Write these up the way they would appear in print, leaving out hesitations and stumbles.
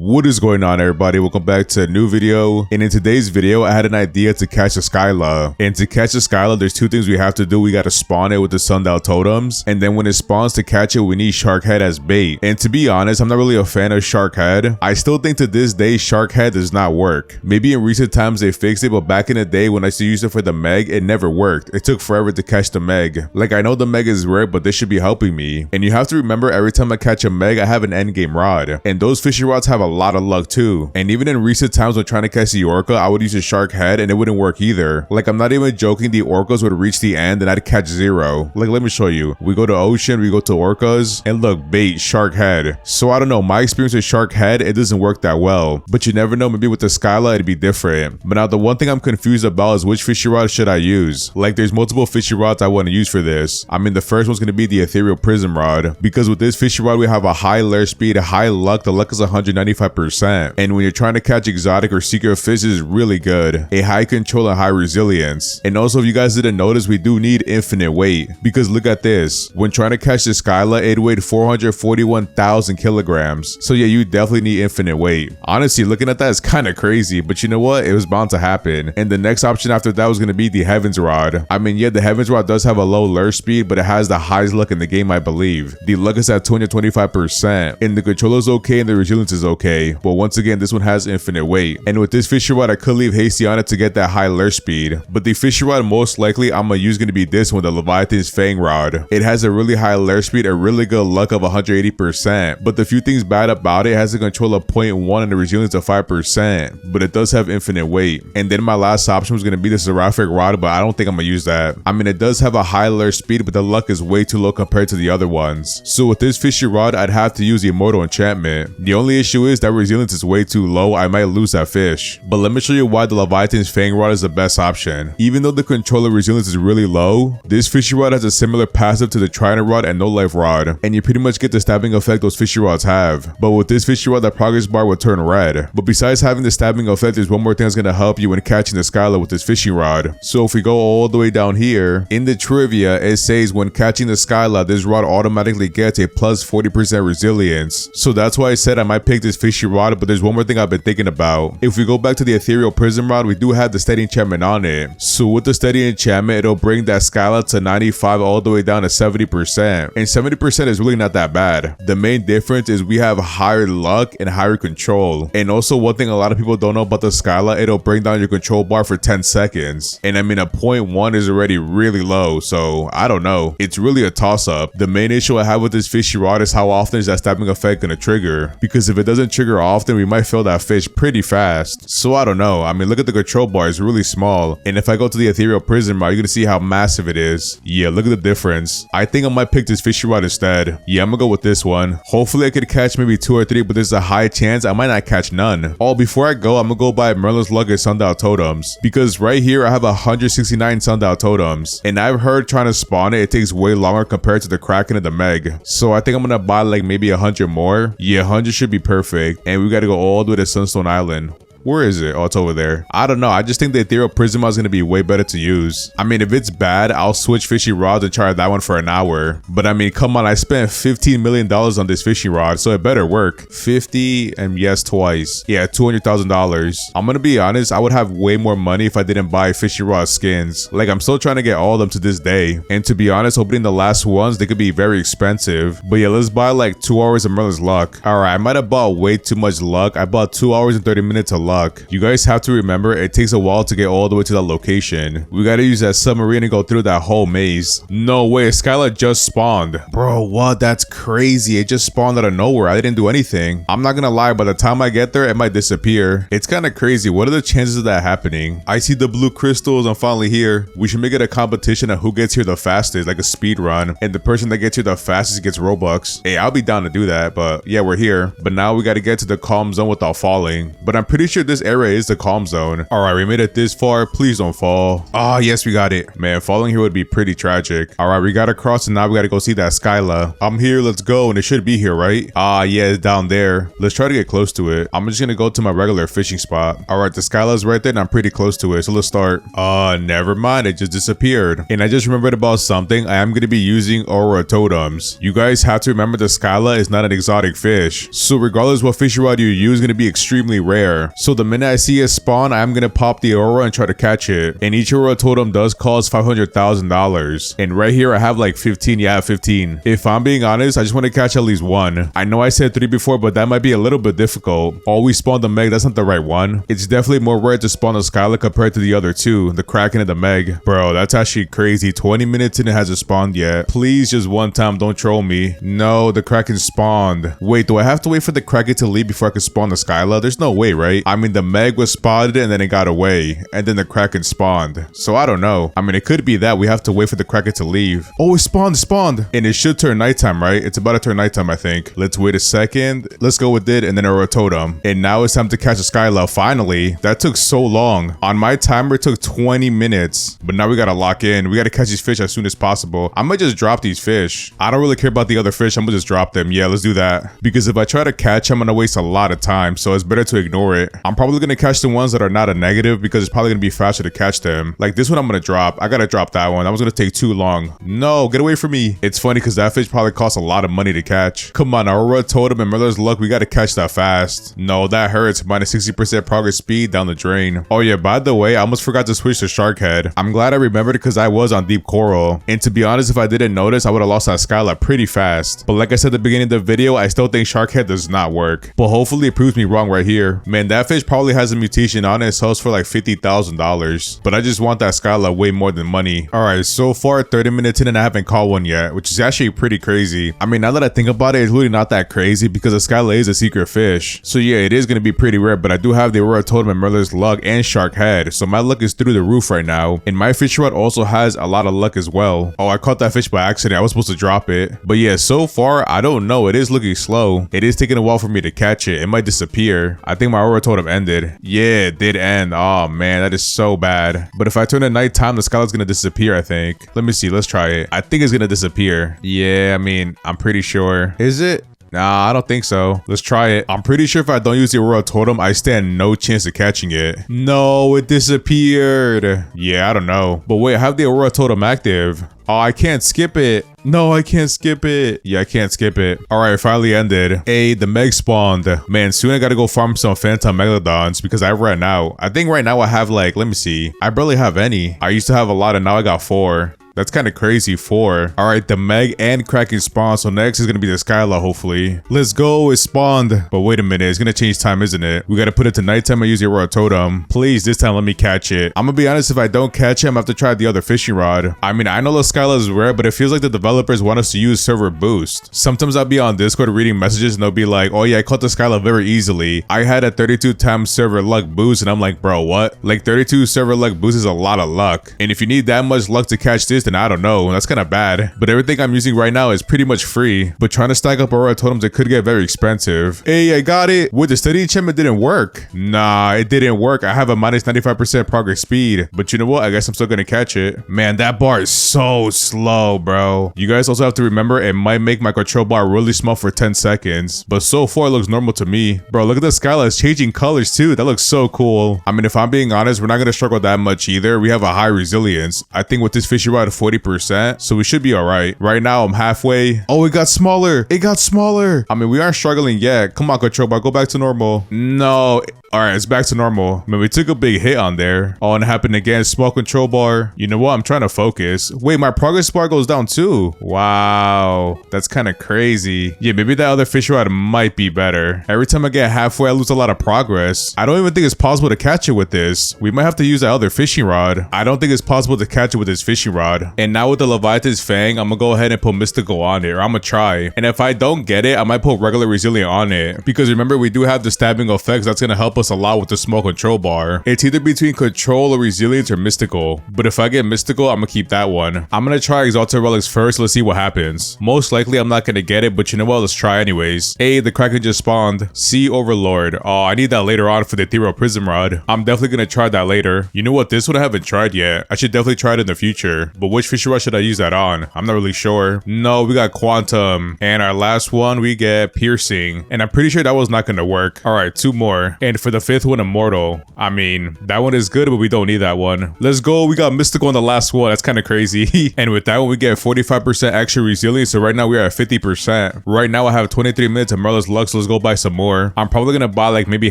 What is going on, everybody? Welcome back to a new video. And in today's video, I had an idea to catch a Skyla. And to catch a Skyla, there's two things we have to do. We got to spawn it with the sundial totems, and then when it spawns to catch it, we need shark head as bait. And to be honest, I'm not really a fan of shark head. I still think to this day shark head does not work. Maybe in recent times they fixed it, but back in the day when I used to use it for the meg, it never worked. It took forever to catch the meg. Like, I know the meg is rare, but this should be helping me. And you have to remember, every time I catch a meg, I have an endgame rod, and those fishing rods have a lot of luck too. And even in recent times when trying to catch the orca, I would use a shark head and it wouldn't work either. Like, I'm not even joking, the orcas would reach the end and I'd catch zero. Like, let me show you. We go to ocean, we go to orcas, and look, bait, shark head. So I don't know, my experience with shark head, it doesn't work that well. But you never know, maybe with the Skyla it'd be different. But now the one thing I'm confused about is which fishing rod should I use? Like, there's multiple fishing rods I want to use for this. I mean, the first one's going to be the Ethereal Prism rod, because with this fishing rod we have a high lair speed, a high luck. The luck is 195%. And when you're trying to catch exotic or secret fish, is really good. A high control and high resilience. And also, if you guys didn't notice, we do need infinite weight, because look at this. When trying to catch the Skyla, it weighed 441,000 kilograms. So yeah, you definitely need infinite weight. Honestly, looking at that is kind of crazy, but you know what? It was bound to happen. And the next option after that was going to be the Heavens rod. I mean, yeah, the Heavens rod does have a low lure speed, but it has the highest luck in the game, I believe. The luck is at 225%, and the control is okay and the resilience is okay. But once again, this one has infinite weight. And with this fishing rod, I could leave hasty on it to get that high lure speed. But the fishing rod most likely I'm gonna use gonna be this one, the Leviathan's Fang rod. It has a really high lure speed, a really good luck of 180%. But the few things bad about it, has a control of 0.1 and a resilience of 5%. But it does have infinite weight. And then my last option was gonna be the Seraphic rod, but I don't think I'm gonna use that. I mean, it does have a high lure speed, but the luck is way too low compared to the other ones. So with this fishing rod, I'd have to use the Immortal Enchantment. The only issue is that resilience is way too low. I might lose that fish. But let me show you why the Leviathan's Fang rod is the best option. Even though the controller resilience is really low, this fishing rod has a similar passive to the Trident rod and No Life rod, and you pretty much get the stabbing effect those fishing rods have. But with this fishing rod, the progress bar will turn red. But besides having the stabbing effect, there's one more thing that's going to help you when catching the Skyla with this fishing rod. So if we go all the way down here, in the trivia, it says when catching the Skyla, this rod automatically gets a plus 40% resilience. So that's why I said I might pick this fishing rod. But there's one more thing I've been thinking about. If we go back to the Ethereal Prism rod, we do have the steady enchantment on it. So with the steady enchantment, it'll bring that Skyla to 95 all the way down to 70%. And 70% is really not that bad. The main difference is we have higher luck and higher control. And also, one thing a lot of people don't know about the Skyla, it'll bring down your control bar for 10 seconds. And I mean, a 0.1 is already really low. So I don't know. It's really a toss up. The main issue I have with this fishing rod is how often is that stabbing effect gonna trigger. Because if it doesn't trigger often, we might fail that fish pretty fast. So I don't know. I mean, look at the control bar, it's really small. And if I go to the Ethereal Prism rod, you're gonna see how massive it is. Yeah, look at the difference. I think I might pick this fishing rod instead. Yeah, I'm gonna go with this one. Hopefully I could catch maybe 2 or 3, but there's a high chance I might not catch none. Oh, before I go, I'm gonna go buy Merlin's Luck and Sundial Totems, because right here I have 169 Sundial Totems. And I've heard trying to spawn it, it takes way longer compared to the Kraken and the Meg. So I think I'm gonna buy like maybe 100 more. Yeah, 100 should be perfect. And we gotta go all the way to Sunstone Island. Where is it? Oh, it's over there. I don't know. I just think the Ethereal Prism is going to be way better to use. I mean, if it's bad, I'll switch fishing rods and try that one for an hour. But I mean, come on, I spent $15 million on this fishing rod, so it better work. 50 and yes, twice. Yeah, $200,000. I'm going to be honest, I would have way more money if I didn't buy fishing rod skins. Like, I'm still trying to get all of them to this day. And to be honest, opening the last ones, they could be very expensive. But yeah, let's buy like 2 hours of Merlin's Luck. Alright, I might have bought way too much luck. I bought 2 hours and 30 minutes of luck. You guys have to remember, it takes a while to get all the way to that location. We gotta use that submarine and go through that whole maze. No way, Skyla just spawned. Bro, what? That's crazy. It just spawned out of nowhere. I didn't do anything. I'm not gonna lie, by the time I get there, it might disappear. It's kind of crazy. What are the chances of that happening? I see the blue crystals. I'm finally here. We should make it a competition of who gets here the fastest, like a speed run. And the person that gets here the fastest gets Robux. Hey, I'll be down to do that. But yeah, we're here. But now we gotta get to the calm zone without falling. But I'm pretty sure sure this area is the calm zone. All right, we made it this far. Please don't fall. Ah, yes, we got it. Man, falling here would be pretty tragic. All right, we got to cross and now we got to go see that Skyla. I'm here. Let's go. And it should be here, right? Ah, yeah, it's down there. Let's try to get close to it. I'm just going to go to my regular fishing spot. All right, the Skyla's right there and I'm pretty close to it. So let's start. Never mind. It just disappeared. And I just remembered about something. I am going to be using aura totems. You guys have to remember the Skyla is not an exotic fish. So regardless what fishing rod you use is going to be extremely rare. So the minute I see it spawn, I'm going to pop the aura and try to catch it. And each aura totem does cost $500,000. And right here I have like 15. Yeah, 15. If I'm being honest, I just want to catch at least one. I know I said 3 before, but that might be a little bit difficult. Always spawn the Meg, that's not the right one. It's definitely more rare to spawn a Skyla compared to the other two, the Kraken and the Meg. Bro, that's actually crazy. 20 minutes and it hasn't spawned yet. Please just one time, don't troll me. No, the Kraken spawned. Wait, do I have to wait for the Kraken to leave before I can spawn the Skyla? There's no way, right? I mean, the Meg was spotted and then it got away. And then the Kraken spawned. So I don't know. I mean, it could be that we have to wait for the Kraken to leave. Oh, it spawned. And it should turn nighttime, right? It's about to turn nighttime, I think. Let's wait a second. Let's go with it and then a totem. And now it's time to catch a Skyla. Finally. That took so long. On my timer, it took 20 minutes. But now we gotta lock in. We gotta catch these fish as soon as possible. I might just drop these fish. I don't really care about the other fish. I'm gonna just drop them. Yeah, let's do that. Because if I try to catch, I'm gonna waste a lot of time. So it's better to ignore it. I'm probably gonna catch the ones that are not a negative because it's probably gonna be faster to catch them. Like this one I'm gonna drop. I gotta drop that one. That was gonna take too long. No, get away from me. It's funny because that fish probably costs a lot of money to catch. Come on, Aurora Totem and Miller's Luck. We gotta catch that fast. No, that hurts. Minus 60% progress speed down the drain. Oh yeah, by the way, I almost forgot to switch to Shark Head. I'm glad I remembered because I was on Deep Coral. And to be honest, if I didn't notice, I would have lost that Skyla pretty fast. But like I said at the beginning of the video, I still think Shark Head does not work. But hopefully it proves me wrong right here. Man, that fish probably has a mutation on it. It sells for like $50,000. But I just want that Skyla way more than money. Alright, so far 30 minutes in and I haven't caught one yet, which is actually pretty crazy. I mean, now that I think about it, it's really not that crazy because the Skyla is a secret fish. So yeah, it is going to be pretty rare, but I do have the Aurora Totem and Miller's Luck and Shark Head. So my luck is through the roof right now. And my fish rod also has a lot of luck as well. Oh, I caught that fish by accident. I was supposed to drop it. But yeah, so far, I don't know. It is looking slow. It is taking a while for me to catch it. It might disappear. I think my Aurora Totem ended. Yeah, it did end. Oh man, that is so bad. But if I turn at nighttime, the Skyla's gonna disappear, I think. Let me see. Let's try it. I think it's gonna disappear. Yeah, I mean, I'm pretty sure. Is it? Nah, I don't think so. Let's try it. I'm pretty sure if I don't use the Aurora Totem, I stand no chance of catching it. No, it disappeared. Yeah, I don't know. But wait, I have the Aurora Totem active. Oh, I can't skip it. No, I can't skip it. Yeah, I can't skip it. All right, finally ended. Hey, the Meg spawned. Man, soon I gotta go farm some Phantom Megalodons because I ran out. I think right now I have like, let me see. I barely have any. I used to have a lot and now I got 4. That's kind of crazy. 4. All right, the Meg and Kraken spawned. So next is going to be the Skyla, hopefully. Let's go. It spawned. But wait a minute. It's going to change time, isn't it? We got to put it to nighttime and use the Aurora Totem. Please, this time let me catch it. I'm going to be honest. If I don't catch it, I'm going to have to try the other fishing rod. I mean, I know the Skyla is rare, but it feels like the developers want us to use server boost. Sometimes I'll be on Discord reading messages and they'll be like, oh yeah, I caught the Skyla very easily. I had a 32 times server luck boost and I'm like, bro, what? Like 32 server luck boost is a lot of luck. And if you need that much luck to catch this, then I don't know. That's kind of bad. But everything I'm using right now is pretty much free. But trying to stack up Aurora Totems, it could get very expensive. Hey, I got it. Wait, the steady enchantment didn't work. Nah, it didn't work. I have a minus 95% progress speed. But you know what? I guess I'm still gonna catch it. Man, that bar is so slow, bro. You guys also have to remember it might make my control bar really small for 10 seconds. But so far, it looks normal to me. Bro, look at the Skyla. It's changing colors too. That looks so cool. I mean, if I'm being honest, we're not gonna struggle that much either. We have a high resilience. I think with this fishing rod, 40%. So we should be all right. Right now, I'm halfway. Oh, it got smaller. It got smaller. I mean, we aren't struggling yet. Come on, control bar. Go back to normal. No. All right, it's back to normal. Man, we took a big hit on there. Oh, and it happened again. Small control bar. You know what? I'm trying to focus. Wait, my progress bar goes down too. Wow. That's kind of crazy. Yeah, maybe that other fish rod might be better. Every time I get halfway, I lose a lot of progress. I don't even think it's possible to catch it with this. We might have to use that other fishing rod. I don't think it's possible to catch it with this fishing rod. rod. And now with the Leviathan's Fang, I'm gonna go ahead and put mystical on it, or I'm gonna try. And if I don't get it, I might put regular resilient on it, because remember we do have the stabbing effects that's gonna help us a lot with the small control bar. It's either between control or resilience or mystical, but if I get mystical, I'm gonna keep that one. I'm gonna try exalted relics first. Let's see what happens. Most likely I'm not gonna get it, but you know what, let's try anyways. A, the Kraken just spawned. C, Overlord. Oh, I need that later on for the Ethereal Prism rod. I'm definitely gonna try that later. You know what, this one I haven't tried yet. I should definitely try it in the future, but which Fisch rod should I use that on? I'm not really sure. No, we got Quantum, and our last one we get Piercing, and I'm pretty sure that was not gonna work. All right, 2 more, and for the 5th one, Immortal. I mean, that one is good, but we don't need that one. Let's go. We got mystical on the last one. That's kind of crazy. And with that one, we get 45% extra resilience, so right now we are at 50%. Right now I have 23 minutes of Merla's luck, so let's go buy some more. I'm probably gonna buy like maybe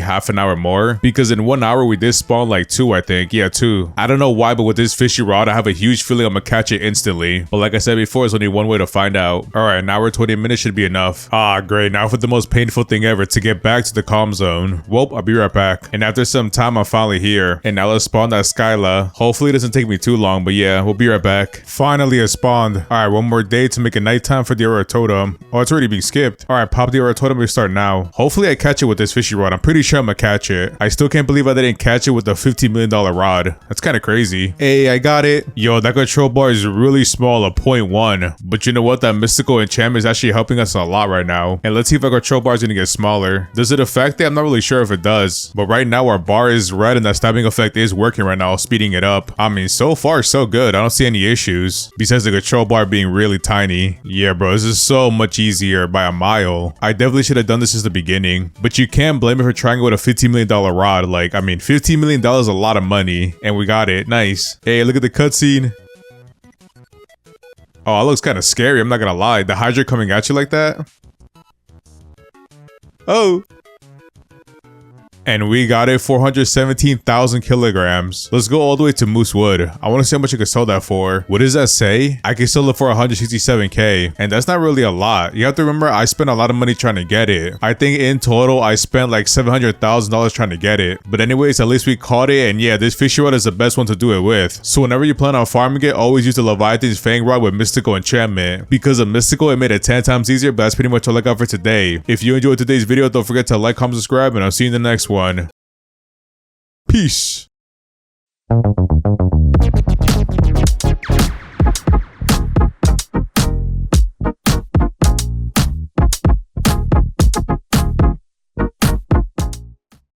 half an hour more, because in 1 hour we did spawn like 2, I think. Yeah, 2. I don't know why, but with this fishy rod, I have a huge feeling I'm gonna catch it instantly. But like I said before, there's only one way to find out. All right, an hour 20 minutes should be enough. Ah, great. Now for the most painful thing ever, to get back to the calm zone. Well, I'll be right back. And after some time, I'm finally here. And now let's spawn that Skyla. Hopefully it doesn't take me too long, but yeah, we'll be right back. Finally, it spawned. All right, one more day to make it nighttime for the Aura Totem. Oh, it's already being skipped. All right, pop the Aura Totem. We start now. Hopefully I catch it with this fishy rod. I'm pretty sure I'm gonna catch it. I still can't believe I didn't catch it with the $15 million rod. That's kind of crazy. Hey, I got it. Yo, that control bar is really small, a 0.1. But you know what? That mystical enchantment is actually helping us a lot right now. And let's see if our control bar is gonna get smaller. Does it affect it? I'm not really sure if it does. But right now our bar is red and that stabbing effect is working right now, speeding it up. I mean, so far so good. I don't see any issues. Besides the control bar being really tiny. Yeah, bro, this is so much easier by a mile. I definitely should have done this since the beginning. But you can't blame me for trying it with a $15 million rod. Like, I mean, $15 million is a lot of money. And we got it. Nice. Hey, look at the cutscene. Oh, that looks kind of scary. I'm not gonna lie. The Hydra coming at you like that. Oh. And we got it, 417,000 kilograms. Let's go all the way to Moose Wood. I want to see how much I can sell that for. What does that say? I can sell it for 167k. And that's not really a lot. You have to remember, I spent a lot of money trying to get it. I think in total, I spent like $700,000 trying to get it. But anyways, at least we caught it. And yeah, this fishy rod is the best one to do it with. So whenever you plan on farming it, always use the Leviathan's Fang rod with mystical enchantment. Because of mystical, it made it 10 times easier. But that's pretty much all I got for today. If you enjoyed today's video, don't forget to like, comment, subscribe, and I'll see you in the next one. Peace.